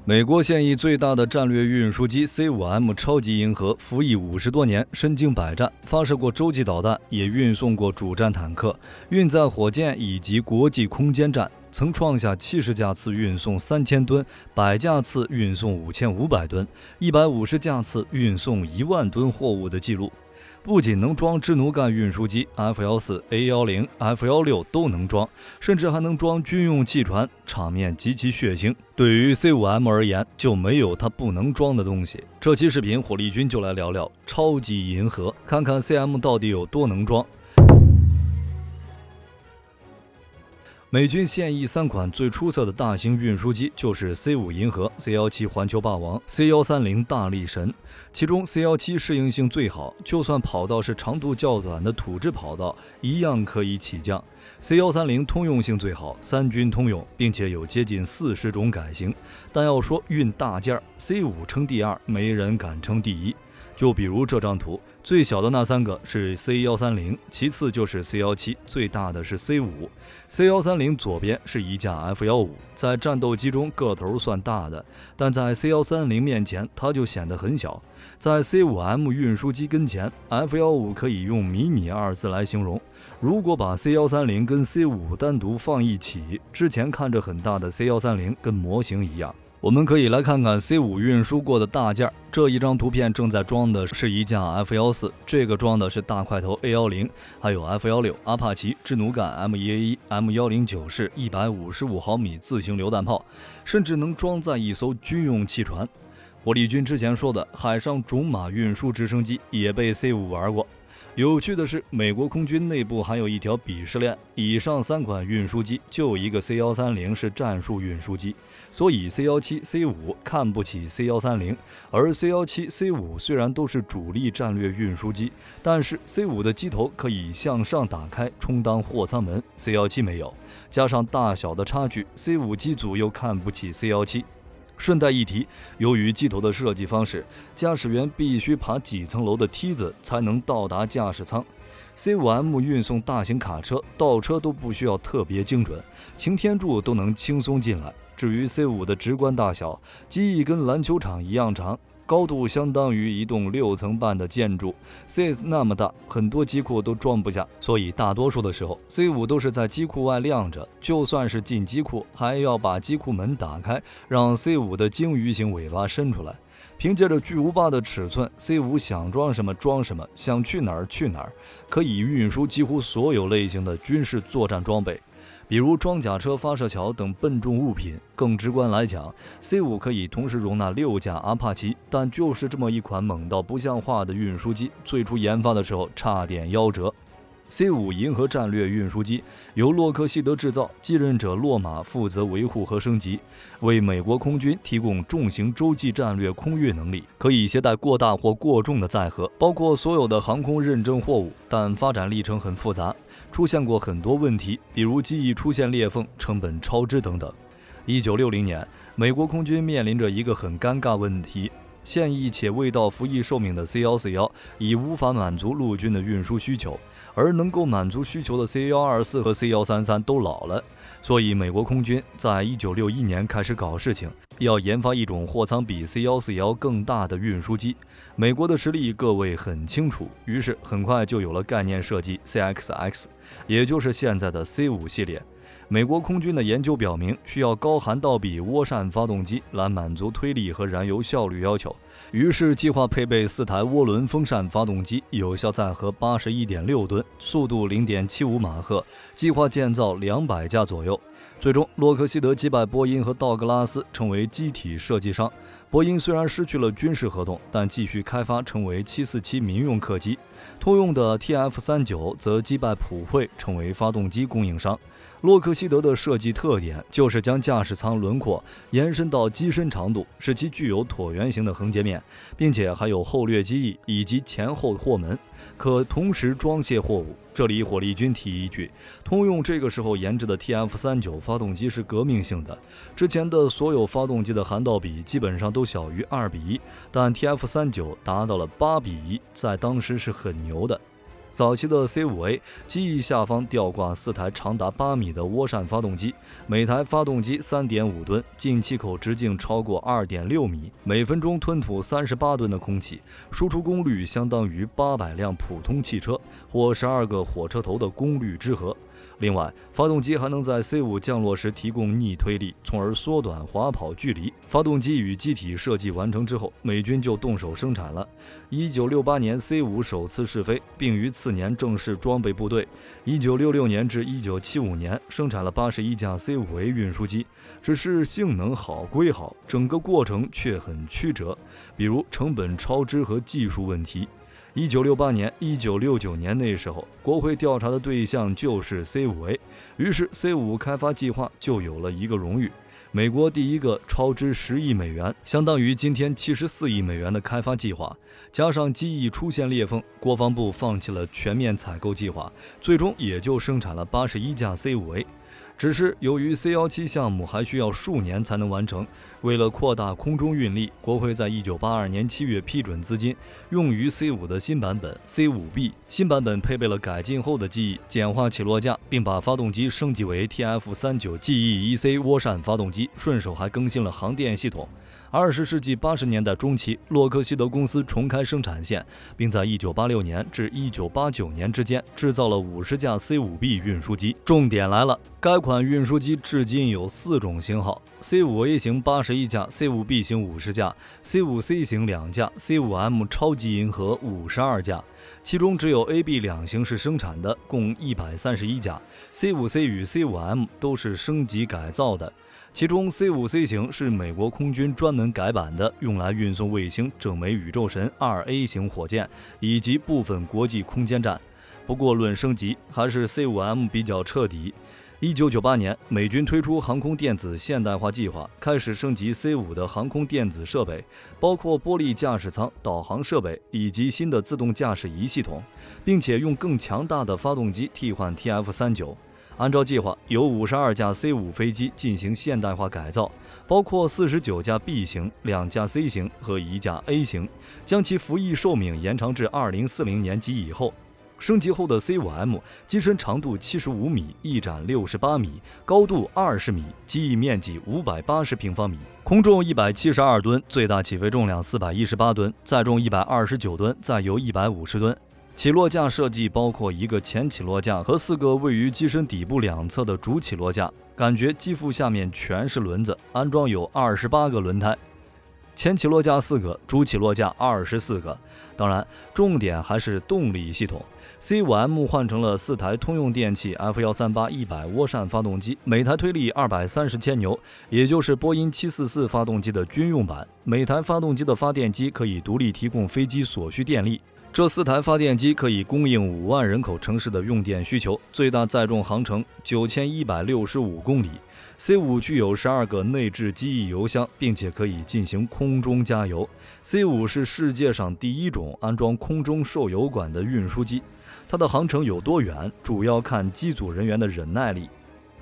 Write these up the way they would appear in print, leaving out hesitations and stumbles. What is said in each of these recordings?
美国现役最大的战略运输机 C5M 超级银河服役50多年，身经百战，发射过洲际导弹，也运送过主战坦克、运载火箭以及国际空间站，曾创下70架次运送3000吨、100架次运送5500吨、150架次运送1万吨货物的记录。不仅能装支奴干运输机 F-14、A-10、F-16都能装，甚至还能装军用汽船，场面极其血腥。对于 C5M 而言，就没有它不能装的东西。这期视频火力军就来聊聊超级银河，看看 CM 到底有多能装。美军现役3款最出色的大型运输机就是 C5 银河、C-17环球霸王、C-130大力神。其中 C-17适应性最好，就算跑道是长度较短的土质跑道，一样可以起降。C-130通用性最好，三军通用，并且有接近40种改型。但要说运大件，C5称第二，没人敢称第一。就比如这张图，最小的那3个是 C-130，其次就是 C-17，最大的是 C5。C-130左边是一架 F-15，在战斗机中个头算大的，但在 C-130面前它就显得很小。在 C5M 运输机跟前， F-15可以用迷你2字来形容。如果把 C-130跟 C5 单独放一起，之前看着很大的 C-130跟模型一样。我们可以来看看 C5 运输过的大件，这一张图片正在装的是一架 F-14，这个装的是大块头 A-10，还有 F-16、阿帕奇、支奴干 M1A1、M109式155毫米自行榴弹炮，甚至能装载一艘军用汽船。火力军之前说的海上种马运输直升机也被 C5 玩过。有趣的是，美国空军内部还有一条鄙视链，以上3款运输机就一个 C-130是战术运输机，所以 C-17、C5 看不起 C-130，而 C-17、C5 虽然都是主力战略运输机，但是 C5 的机头可以向上打开充当货舱门， C-17没有，加上大小的差距， C5 机组又看不起 C-17。顺带一提，由于机头的设计方式，驾驶员必须爬几层楼的梯子才能到达驾驶舱。C5M 运送大型卡车，倒车都不需要特别精准，擎天柱都能轻松进来。至于 C5 的直观大小，机翼跟篮球场一样长，高度相当于一栋6层半的建筑。C 那么大，很多机库都装不下，所以大多数的时候 C5 都是在机库外晾着，就算是进机库，还要把机库门打开，让 C5 的鲸鱼型尾巴伸出来。凭借着巨无霸的尺寸， C5 想装什么装什么，想去哪儿去哪儿，可以运输几乎所有类型的军事作战装备，比如装甲车、发射桥等笨重物品。更直观来讲， C5 可以同时容纳6架阿帕奇，但就是这么一款猛到不像话的运输机，最初研发的时候差点夭折。C5 银河战略运输机由洛克希德制造，继任者洛马负责维护和升级，为美国空军提供重型洲际战略空运能力，可以携带过大或过重的载荷，包括所有的航空认证货物，但发展历程很复杂，出现过很多问题，比如机翼出现裂缝、成本超支等等。1960年，美国空军面临着一个很尴尬问题，现役且未到服役寿命的 C-141已无法满足陆军的运输需求，而能够满足需求的 C-124和 C-133都老了，所以美国空军在1961年开始搞事情，要研发一种货舱比 C-141更大的运输机。美国的实力各位很清楚，于是很快就有了概念设计 CXX， 也就是现在的 C5 系列。美国空军的研究表明，需要高涵道比涡扇发动机来满足推力和燃油效率要求，于是计划配备4台涡轮风扇发动机，有效载荷 81.6 吨，速度 0.75 马赫，计划建造200架左右。最终，洛克希德击败波音和道格拉斯，成为机体设计商。波音虽然失去了军事合同，但继续开发，成为747民用客机。通用的 TF-39 则击败普惠，成为发动机供应商。洛克希德的设计特点就是将驾驶舱轮廓延伸到机身长度，使其具有椭圆形的横截面，并且还有后掠机翼以及前后货门，可同时装卸货物。这里火力军提一句，通用这个时候研制的 TF-39 发动机是革命性的，之前的所有发动机的涵道比基本上都小于2:1，但 TF-39 达到了8:1，在当时是很牛的。早期的 C5A 机翼下方吊挂4台长达8米的涡扇发动机，每台发动机 3.5 吨，进气口直径超过 2.6 米，每分钟吞吐38吨的空气，输出功率相当于800辆普通汽车或12个火车头的功率之和。另外，发动机还能在 C5 降落时提供逆推力，从而缩短滑跑距离。发动机与机体设计完成之后，美军就动手生产了。1968年 C5 首次试飞，并于次年正式装备部队。1966年至1975年生产了81架 C5A 运输机，只是性能好归好，整个过程却很曲折，比如成本超支和技术问题。1968年、1969年那时候，国会调查的对象就是 C5A， 于是 C5 开发计划就有了一个荣誉：美国第一个超支10亿美元，相当于今天74亿美元的开发计划。加上机翼出现裂缝，国防部放弃了全面采购计划，最终也就生产了81架 C5A。只是由于 C17 项目还需要数年才能完成，为了扩大空中运力，国会在1982年7月批准资金，用于 C5 的新版本 C5B。新版本配备了改进后的机翼，简化起落架，并把发动机升级为 TF39GE1C 涡扇发动机，顺手还更新了航电系统。20世纪80年代中期，洛克希德公司重开生产线，并在1986年至1989年之间制造了50架 C5B 运输机。重点来了，该款运输机至今有4种型号 ：C5A 型81架、C5B 型50架、C5C 型2架、C5M 超级银河52架。其中只有 A、B 两型是生产的，共131架。C5C 与 C5M 都是升级改造的。其中 C5C 型是美国空军专门改版的，用来运送卫星整枚宇宙神 2A 型火箭以及部分国际空间站。不过论升级，还是 C5M 比较彻底。1998年，美军推出航空电子现代化计划，开始升级 C5 的航空电子设备，包括玻璃驾驶舱、导航设备以及新的自动驾驶仪系统，并且用更强大的发动机替换 TF39。按照计划，由52架 C5 飞机进行现代化改造，包括49架 B 型、2架 C 型和1架 A 型，将其服役寿命延长至2040年及以后。升级后的 C5M 机身长度75米，翼展68米，高度20米，机翼面积580平方米，空重172吨，最大起飞重量418吨，载重129吨，载油150吨。起落架设计包括一个前起落架和4个位于机身底部两侧的主起落架，感觉机腹下面全是轮子，安装有28个轮胎。前起落架4个，主起落架24个。当然，重点还是动力系统。C5M 换成了4台通用电气 F138-100涡扇发动机，每台推力230千牛，也就是波音744发动机的军用版。每台发动机的发电机可以独立提供飞机所需电力。这4台发电机可以供应5万人口城市的用电需求，最大载重航程9165公里。C5 具有12个内置机翼油箱，并且可以进行空中加油。C5 是世界上第一种安装空中受油管的运输机。它的航程有多远，主要看机组人员的忍耐力。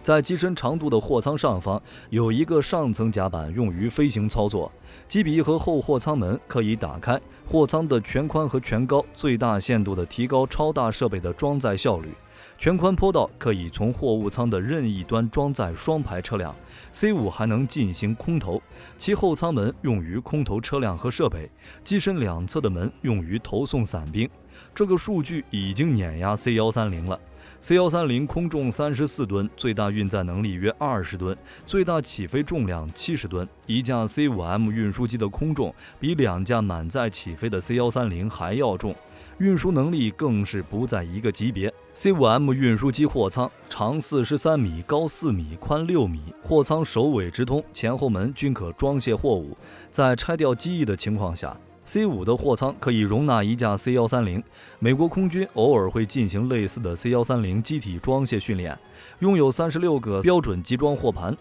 在机身长度的货舱上方有一个上层甲板，用于飞行操作。机鼻和后货舱门可以打开，货舱的全宽和全高最大限度地提高超大设备的装载效率。全宽坡道可以从货物舱的任意端装载双排车辆。C5 还能进行空投，其后舱门用于空投车辆和设备，机身两侧的门用于投送伞兵。这个数据已经碾压 C130 了。C130 空重34吨，最大运载能力约20吨，最大起飞重量70吨。一架 C5M 运输机的空重比2架满载起飞的 C130 还要重，运输能力更是不在一个级别。C5M 运输机货舱长43米，高4米，宽6米，货舱首尾直通，前后门均可装卸货物。在拆掉机翼的情况下，C5 的货舱可以容纳一架 C130， 美国空军偶尔会进行类似的 C130 机体装卸训练，拥有36个标准集装货盘，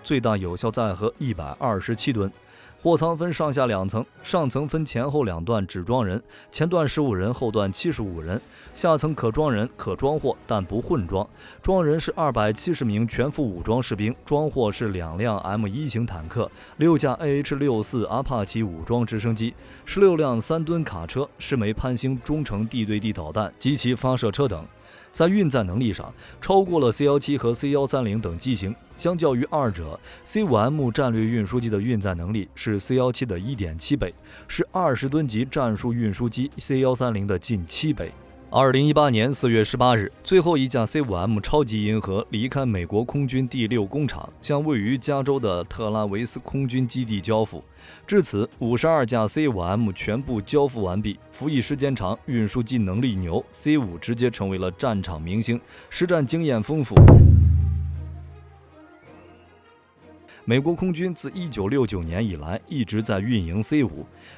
最大有效载荷127吨。货舱分上下2层，上层分前后2段只装人，前段15人，后段75人。下层可装人可装货，但不混装。装人是270名全副武装士兵，装货是2辆 M1 型坦克、6架 AH-64 阿帕奇武装直升机、16辆3吨卡车、10枚潘兴中程地对地导弹及其发射车等。在运载能力上，超过了 C-17和 C-130等机型。相较于二者 ，C-5M 战略运输机的运载能力是 C-17的 1.7 倍，是20吨级战术运输机 C-130的近7倍。2018年4月18日，最后一架 C-5M 超级银河离开美国空军第6工厂，向位于加州的特拉维斯空军基地交付。至此，52架 C-5M 全部交付完毕。服役时间长，运输机能力牛 ，C-5直接成为了战场明星，实战经验丰富。美国空军自1969年以来一直在运营 C-5，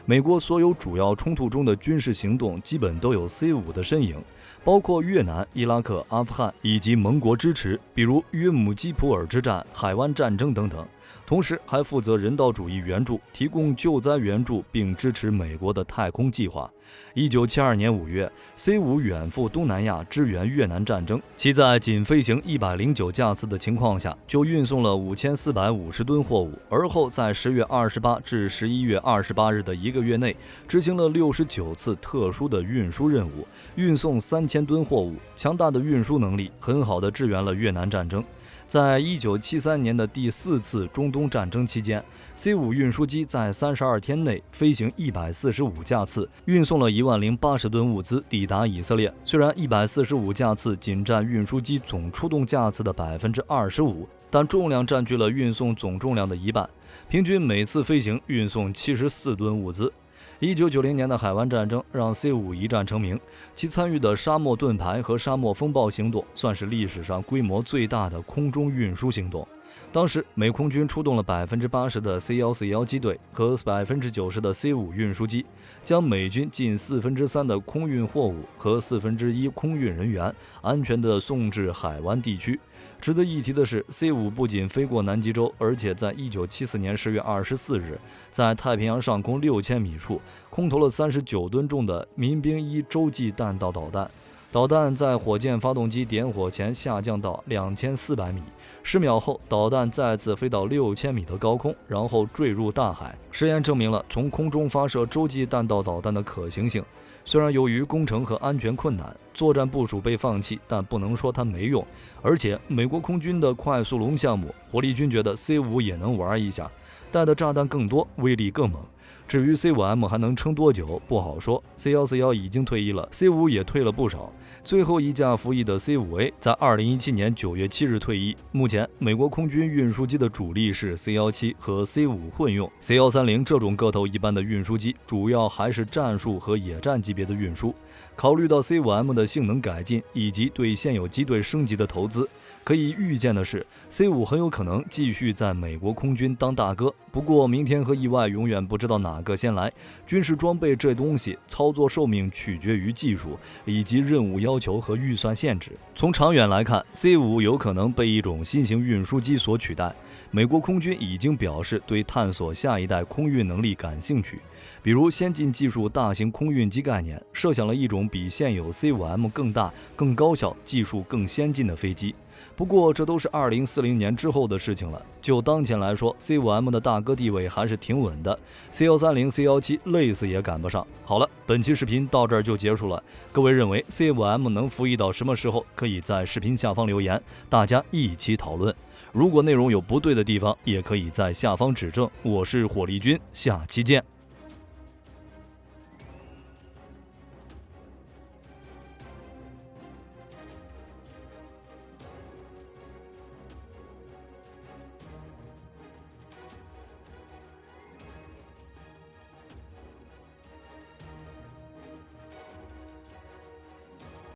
美国所有主要冲突中的军事行动基本都有 C-5的身影，包括越南、伊拉克、阿富汗以及盟国支持，比如约姆基普尔之战、海湾战争等等。同时还负责人道主义援助，提供救灾援助，并支持美国的太空计划。1972年5月 ，C-5 远赴东南亚支援越南战争，其在仅飞行109架次的情况下，就运送了5450吨货物，而后在10月28至11月28日的1个月内，执行了69次特殊的运输任务，运送3000吨货物。强大的运输能力很好地支援了越南战争。在1973年的第4次中东战争期间， C-5运输机在32天内飞行145架次，运送了10080吨物资抵达以色列。虽然145架次仅占运输机总出动架次的25%，但重量占据了运送总重量的一半，平均每次飞行运送74吨物资。1990年的海湾战争让 C-5一战成名，其参与的沙漠盾牌和沙漠风暴行动算是历史上规模最大的空中运输行动。当时美空军出动了80%的 C-141机队和90%的 C-5运输机，将美军近3/4的空运货物和1/4空运人员安全地送至海湾地区。值得一提的是 ，C-5不仅飞过南极洲，而且在1974年10月24日，在太平洋上空6000米处空投了39吨重的民兵1洲际弹道导弹。导弹在火箭发动机点火前下降到2400米，10秒后，导弹再次飞到6000米的高空，然后坠入大海。实验证明了从空中发射洲际弹道导弹的可行性。虽然由于工程和安全困难，作战部署被放弃，但不能说它没用。而且，美国空军的快速龙项目，火力军觉得 C-5也能玩一下，带的炸弹更多，威力更猛。至于 C-5M 还能撑多久，不好说。C-141已经退役了 ，C-5也退了不少。最后一架服役的 C-5A 在2017年9月7日退役。目前，美国空军运输机的主力是 C-17和 C-5混用。C-130这种个头一般的运输机，主要还是战术和野战级别的运输。考虑到 C-5M 的性能改进以及对现有机队升级的投资，可以预见的是 ，C-5很有可能继续在美国空军当大哥。不过，明天和意外永远不知道哪个先来。军事装备这东西，操作寿命取决于技术以及任务要求和预算限制。从长远来看 ，C-5有可能被一种新型运输机所取代。美国空军已经表示对探索下一代空运能力感兴趣，比如先进技术大型空运机概念，设想了一种比现有 C-5M 更大、更高效、技术更先进的飞机。不过这都是2040年之后的事情了。就当前来说 ，C-5M 的大哥地位还是挺稳的 ，C-130、C-17累死也赶不上。好了，本期视频到这儿就结束了。各位认为 C-5M 能服役到什么时候？可以在视频下方留言，大家一起讨论。如果内容有不对的地方，也可以在下方指正。我是火力军，下期见。